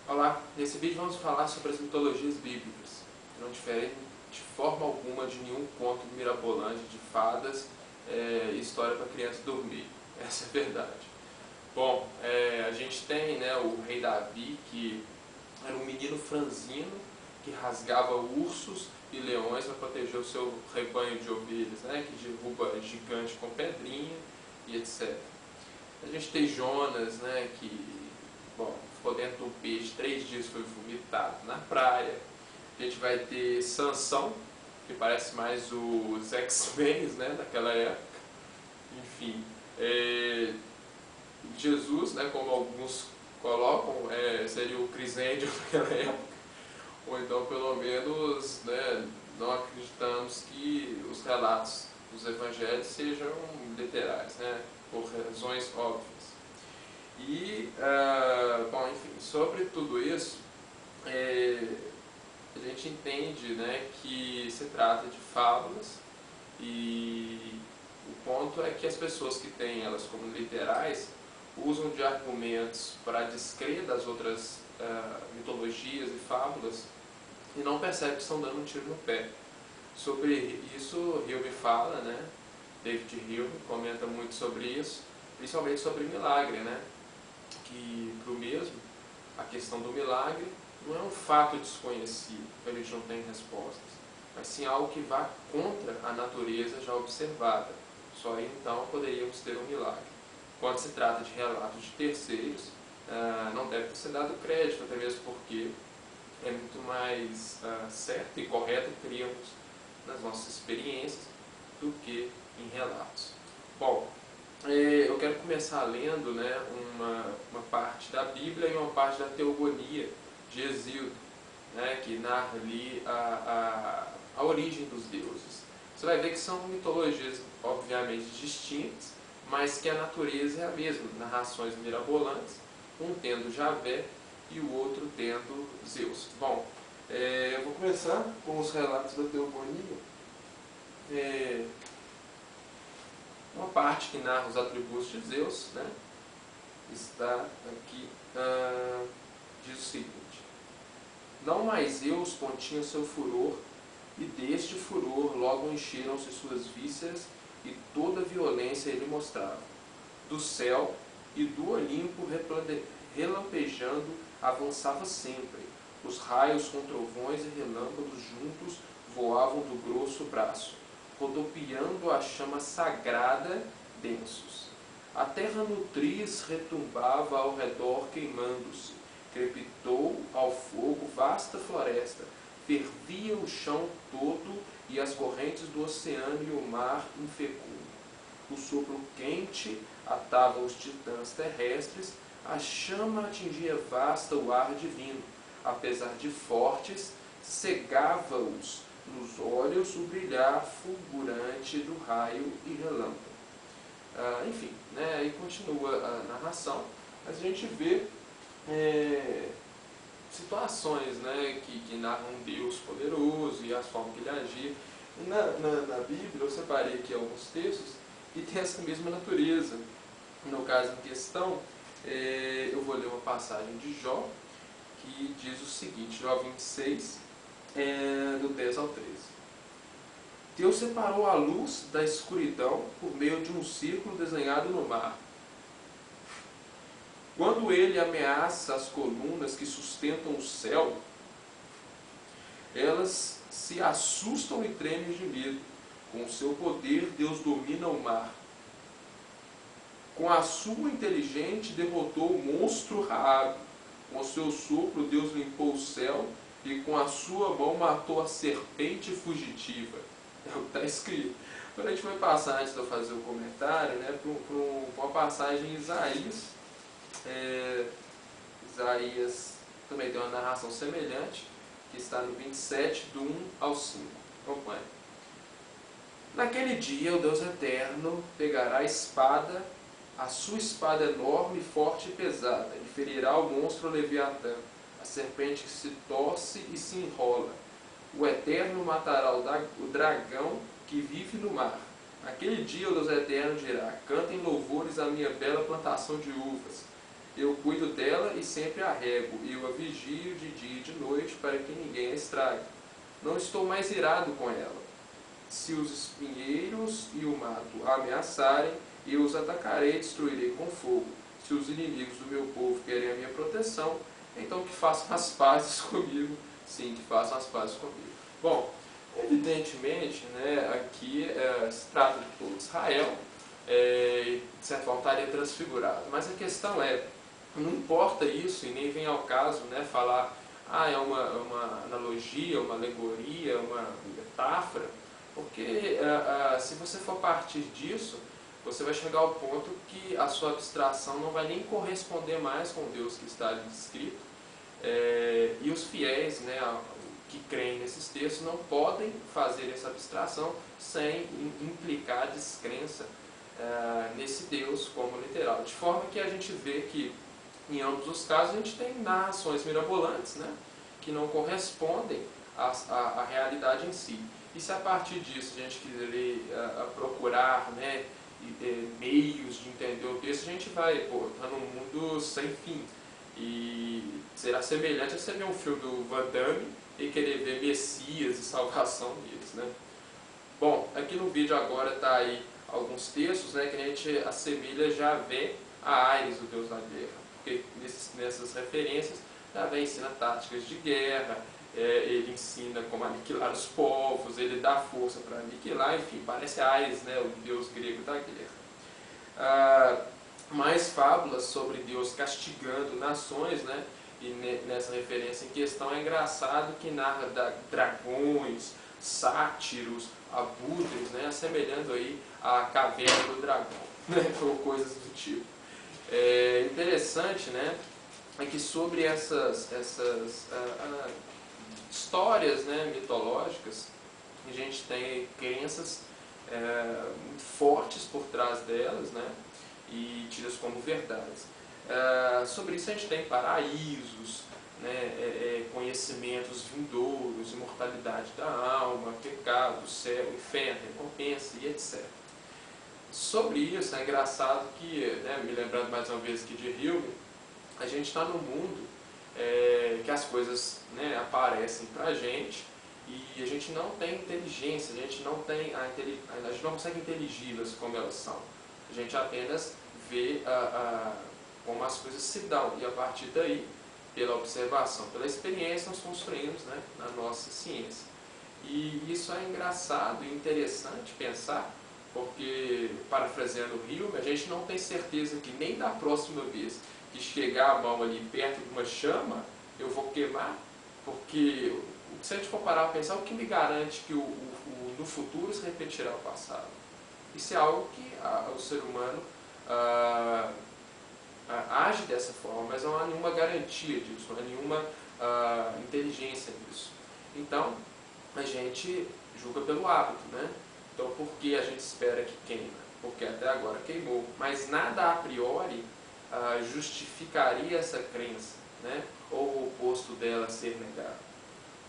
Olá, nesse vídeo vamos falar sobre as mitologias bíblicas, que não diferem de forma alguma de nenhum conto mirabolante de fadas e história para criança dormir. Essa é a verdade. Bom, a gente tem, né, o rei Davi, que era um menino franzino que rasgava ursos e leões para proteger o seu rebanho de ovelhas, né, que derruba gigante com pedrinha e etc. A gente tem Jonas, né, que ficou dentro de um peixe 3 dias, foi vomitado na praia. A gente vai ter Sansão, que parece mais os X-Men, né, daquela época. Enfim, Jesus, né, como alguns colocam, seria o Crisêndio daquela época. Ou então, pelo menos, né, não acreditamos que os relatos dos evangelhos sejam literais, né, por razões óbvias. E, bom, enfim, sobre tudo isso, a gente entende, né, que se trata de fábulas, e o ponto é que as pessoas que têm elas como literais usam de argumentos para descrer das outras mitologias e fábulas e não percebem que estão dando um tiro no pé. Sobre isso, Hume fala, né? David Hume comenta muito sobre isso, principalmente sobre milagre, né? Que para o mesmo, a questão do milagre não é um fato desconhecido, que a gente não tem respostas, mas sim algo que vá contra a natureza já observada. Só aí então poderíamos ter um milagre. Quando se trata de relatos de terceiros, não deve ser dado crédito, até mesmo porque é muito mais certo e correto criarmos nas nossas experiências do que em relatos. Bom, eu quero começar lendo, né, uma parte da Bíblia e uma parte da Teogonia de Hesíodo, né, que narra ali a origem dos deuses. Você vai ver que são mitologias obviamente distintas, mas que a natureza é a mesma, narrações mirabolantes, um tendo Javé e o outro tendo Zeus. Bom, eu vou começar com os relatos da Teogonia. Uma parte que narra os atributos de Zeus, né, está aqui, diz o seguinte: não mais Zeus continha seu furor, e deste furor logo encheram-se suas vísceras, e toda violência ele mostrava. Do céu e do Olimpo relampejando avançava sempre. Os raios com trovões e relâmpagos juntos voavam do grosso braço, rodopiando a chama sagrada densos. A terra nutriz retumbava ao redor queimando-se, crepitou ao fogo vasta floresta, fervia o chão todo e as correntes do oceano e o mar infecundo. O sopro quente atava os titãs terrestres, a chama atingia vasta o ar divino, apesar de fortes, cegava-os nos olhos o brilhar fulgurante do raio e relâmpago. Enfim, né, aí continua a narração, mas a gente vê situações, né, que narram um Deus poderoso e as formas que ele agia. Na Bíblia eu separei aqui alguns textos que têm essa mesma natureza. No caso em questão, eu vou ler uma passagem de Jó, que diz o seguinte, Jó 26, do 10 ao 13. Deus separou a luz da escuridão por meio de um círculo desenhado no mar. Quando ele ameaça as colunas que sustentam o céu, elas se assustam e tremem de medo. Com o seu poder, Deus domina o mar. Com a sua inteligente, derrotou o monstro Raabe. Com o seu sopro, Deus limpou o céu, e com a sua mão matou a serpente fugitiva. É o que está escrito. Agora a gente vai passar, antes de eu fazer o comentário, né, para uma passagem em Isaías. Isaías também tem uma narração semelhante, que está no 27, do 1 ao 5. Acompanhe. Naquele dia, o Deus Eterno pegará a espada, a sua espada enorme, forte e pesada, e ferirá o monstro Leviatã, a serpente que se torce e se enrola. O Eterno matará o dragão que vive no mar. Naquele dia, o Deus Eterno dirá: cantem louvores à minha bela plantação de uvas. Eu cuido dela e sempre a rego, eu a vigio de dia e de noite para que ninguém a estrague. Não estou mais irado com ela. Se os espinheiros e o mato a ameaçarem, eu os atacarei e destruirei com fogo. Se os inimigos do meu povo querem a minha proteção, então que façam as pazes comigo. Sim, que façam as pazes comigo. Bom, evidentemente, né, aqui se trata de todo Israel, de certa forma estaria transfigurado. Mas a questão é, não importa isso e nem vem ao caso, né, falar é uma analogia, uma alegoria, uma metáfora, porque se você for partir disso, você vai chegar ao ponto que a sua abstração não vai nem corresponder mais com o Deus que está ali descrito, e os fiéis, né, que creem nesses textos não podem fazer essa abstração sem implicar descrença nesse Deus como literal. De forma que a gente vê que em ambos os casos a gente tem narrações mirabolantes, né, que não correspondem à realidade em si. E se a partir disso a gente quiser procurar, né, meios de entender o texto, a gente vai estar num mundo sem fim. E será semelhante a você ver um filme do Van Damme e querer ver Messias e salvação deles, né? Bom, aqui no vídeo agora está aí alguns textos, né, que a gente assemelha já vê a Ares, o deus da guerra, porque nessas referências já vem ensina táticas de guerra, ele ensina como aniquilar os povos, ele dá força para aniquilar, enfim, parece Ares, né, o deus grego da guerra. Mais fábulas sobre Deus castigando nações, né, e nessa referência em questão é engraçado que narra dragões, sátiros, abutres, né, assemelhando aí a caverna do dragão, né, ou coisas do tipo. Interessante, né, é que sobre essas histórias, né, mitológicas, a gente tem crenças muito fortes por trás delas, né, e tidas como verdades. Sobre isso a gente tem paraísos, né, conhecimentos vindouros, imortalidade da alma, pecado, céu, inferno, recompensa e etc. Sobre isso é engraçado que, né, me lembrando mais uma vez aqui de Hilme, a gente está num mundo que as coisas, né, aparecem para a gente e a gente não tem inteligência, a gente não consegue inteligi-las como elas são. A gente apenas vê como as coisas se dão e a partir daí, pela observação, pela experiência, nós construímos, né, na nossa ciência. E isso é engraçado e interessante pensar, porque, parafraseando o Hilme, a gente não tem certeza que nem da próxima vez que chegar a mão ali perto de uma chama, eu vou queimar, porque se a gente for parar a pensar, o que me garante que no futuro se repetirá o passado? Isso é algo que o ser humano age dessa forma, mas não há nenhuma garantia disso, não há nenhuma inteligência nisso. Então, a gente julga pelo hábito, né? Então, por que a gente espera que queima? Porque até agora queimou. Mas nada a priori justificaria essa crença, né? Ou o oposto dela ser negado.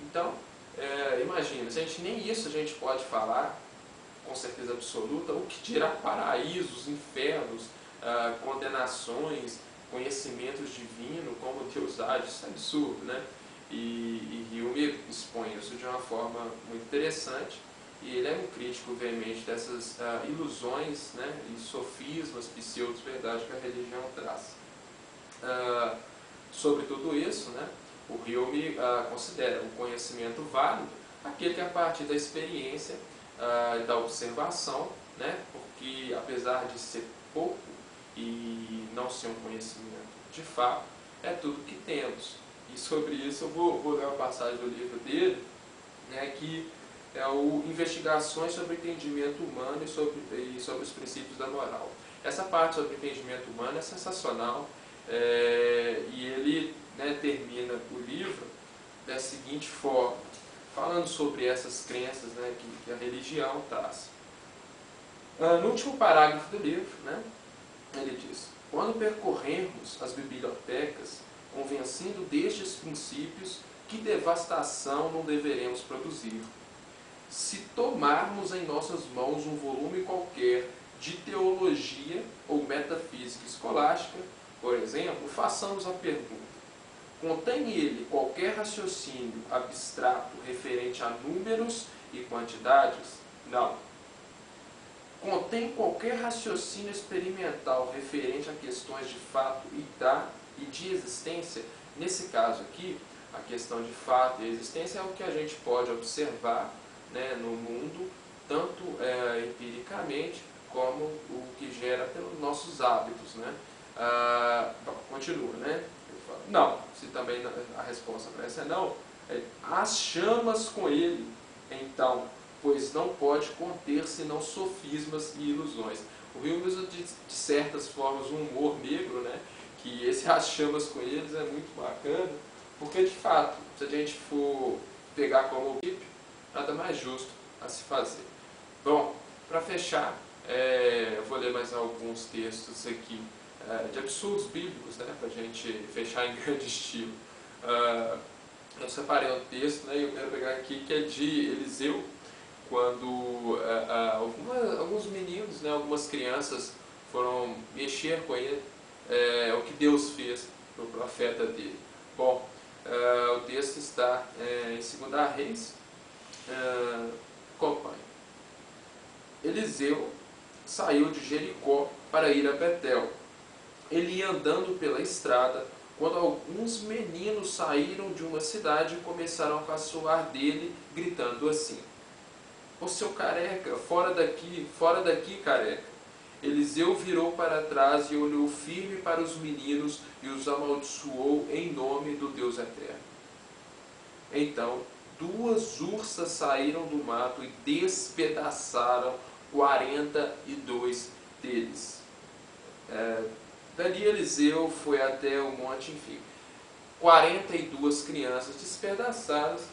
Então, imagina, se a gente nem isso a gente pode falar com certeza absoluta, o que dirá paraísos, infernos, condenações, conhecimentos divinos, como Deus age, isso é absurdo, né? E Hilme expõe isso de uma forma muito interessante, e ele é um crítico veemente dessas ilusões, né, e sofismas, pseudo-verdade que a religião traz. Sobre tudo isso, né, o Hilme considera o conhecimento válido aquele que é a partir da experiência e da observação, né, porque apesar de ser pouco e não ser um conhecimento de fato, é tudo que temos. E sobre isso eu vou ler uma passagem do livro dele, né, que é o Investigações sobre o Entendimento Humano e sobre os Princípios da Moral. Essa parte sobre o entendimento humano é sensacional, e ele, né, termina o livro da seguinte forma, falando sobre essas crenças, né, que a religião traz. No último parágrafo do livro, né, ele diz: quando percorremos as bibliotecas, convencendo destes princípios, que devastação não deveremos produzir. Se tomarmos em nossas mãos um volume qualquer de teologia ou metafísica escolástica, por exemplo, façamos a pergunta: contém ele qualquer raciocínio abstrato referente a números e quantidades? Não. Contém qualquer raciocínio experimental referente a questões de fato e de existência? Nesse caso aqui, a questão de fato e existência é o que a gente pode observar, né, no mundo, tanto empiricamente como o que gera pelos nossos hábitos, né? Continua, né? Não, se também a resposta para essa é não, as chamas com ele, então, pois não pode conter senão sofismas e ilusões. O Hume usa de certas formas um humor negro, né? Que esse as chamas com eles é muito bacana, porque de fato, se a gente for pegar como princípio, nada mais justo a se fazer. Bom, para fechar, eu vou ler mais alguns textos aqui de absurdos bíblicos, né, para a gente fechar em grande estilo. Eu separei um texto, né, e eu quero pegar aqui, que é de Eliseu, quando alguns meninos, né, algumas crianças foram mexer com ele, o que Deus fez para o profeta dele. Bom, o texto está em 2 Reis, acompanhe. Eliseu saiu de Jericó para ir a Betel. Ele ia andando pela estrada, quando alguns meninos saíram de uma cidade e começaram a caçoar dele, gritando assim: "Ô seu careca, fora daqui, careca!" Eliseu virou para trás e olhou firme para os meninos e os amaldiçoou em nome do Deus eterno. Então, 2 ursas saíram do mato e despedaçaram 42 deles. Dali Eliseu foi até o monte, enfim, 42 crianças despedaçadas,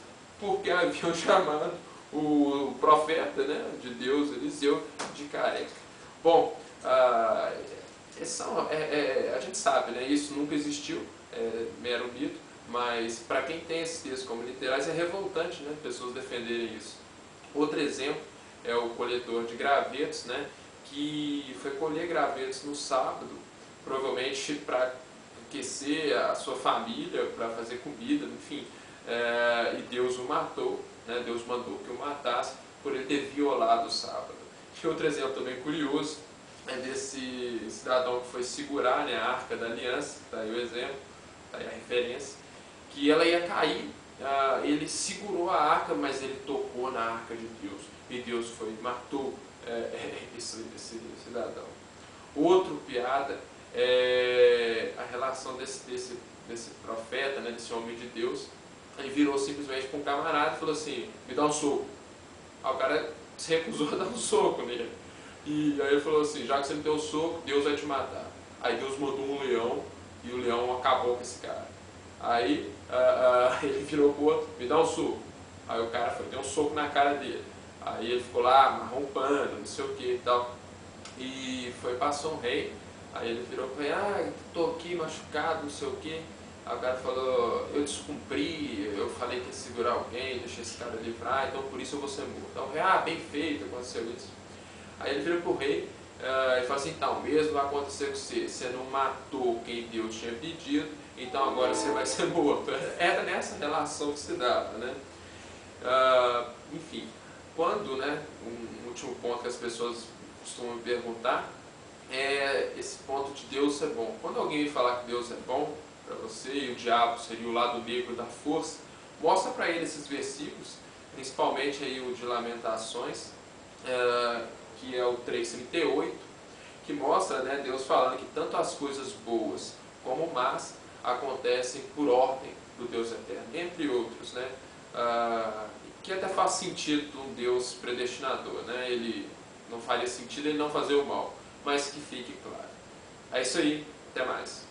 porque haviam chamado o profeta, né, de Deus, Eliseu, de careca. Bom, a gente sabe, né, isso nunca existiu, é mero mito, mas para quem tem esses textos como literais é revoltante, né, pessoas defenderem isso. Outro exemplo é o coletor de gravetos, né, que foi colher gravetos no sábado, provavelmente para aquecer a sua família, para fazer comida, enfim, e Deus o matou, né, Deus mandou que o matasse por ele ter violado o sábado. E outro exemplo também curioso é desse cidadão que foi segurar, né, a Arca da Aliança, está aí o exemplo, está aí a referência, que ela ia cair, ele segurou a arca, mas ele tocou na arca de Deus, e Deus foi e matou esse cidadão. Outro piada é a relação desse profeta, né, desse homem de Deus. Ele virou simplesmente para um camarada e falou assim: "Me dá um soco." Aí o cara se recusou a dar um soco nele. E aí ele falou assim: "Já que você me deu um soco, Deus vai te matar." Aí Deus mandou um leão e o leão acabou com esse cara. Aí ele virou pro outro: "Me dá um soco." Aí o cara foi, deu um soco na cara dele. Aí ele ficou lá, amarrou um pano, não sei o que e tal. E passou um rei. Aí ele virou pro rei: "Tô aqui machucado, não sei o que." Aí o cara falou: "Eu descumpri, eu falei que ia segurar alguém, deixei esse cara livrar, então por isso eu vou ser morto." Então o rei: "Bem feito, aconteceu isso." Aí ele vira pro rei e fala assim: "Então, mesmo vai acontecer com você, você não matou quem Deus tinha pedido, então agora você vai ser morto." Era nessa relação que se dava, né? Enfim, quando, né, um último ponto que as pessoas costumam me perguntar é esse ponto de Deus ser bom. Quando alguém me falar que Deus é bom para você e o diabo seria o lado negro da força, mostra para ele esses versículos, principalmente aí o de Lamentações, que é o 3:38, que mostra, né, Deus falando que tanto as coisas boas como más acontecem por ordem do Deus eterno, entre outros, né, que até faz sentido de um Deus predestinador, né? Ele não faria sentido ele não fazer o mal, mas que fique claro. É isso aí, até mais.